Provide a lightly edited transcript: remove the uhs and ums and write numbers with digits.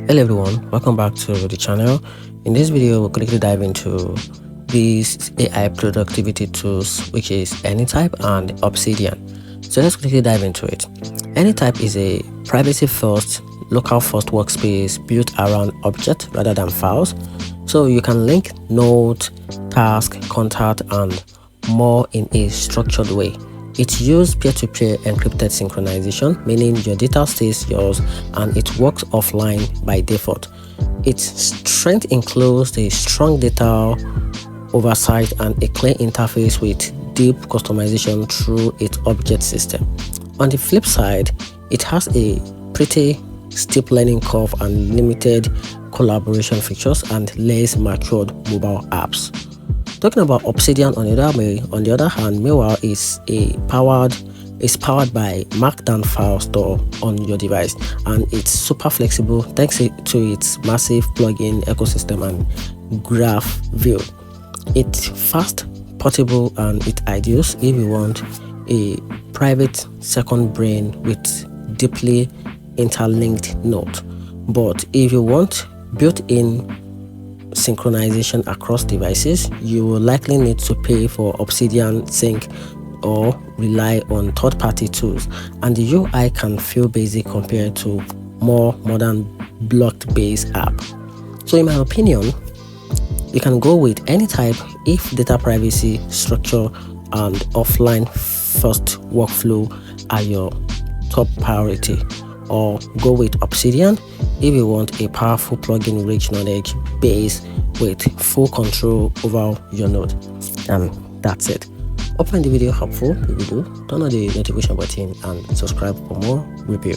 Hello everyone, welcome back to the channel. In this video we'll quickly dive into these AI productivity tools, which is Anytype and Obsidian. So let's quickly dive into it. Anytype is a privacy first, local first workspace built around objects rather than files. So you can link notes, task, contact and more in a structured way. It uses peer-to-peer encrypted synchronization, meaning your data stays yours and it works offline by default. Its strength includes a strong data oversight and a clear interface with deep customization through its object system. On the flip side, it has a pretty steep learning curve and limited collaboration features and less matured mobile apps. Talking about Obsidian on the other hand, meanwhile is powered by Markdown file store on your device, and it's super flexible thanks to its massive plugin ecosystem and graph view. It's fast, portable, and it's ideal if you want a private second brain with deeply interlinked nodes. But if you want built-in synchronization across devices, you will likely need to pay for Obsidian Sync or rely on third-party tools, and the UI can feel basic compared to more modern block-based app. So in my opinion, you can go with Anytype if data privacy, structure and offline first workflow are your top priority, or go with Obsidian if you want a powerful plugin rich knowledge base with full control over your node. And that's it. Hope you find the video helpful. If you do, turn on the notification button and subscribe for more review.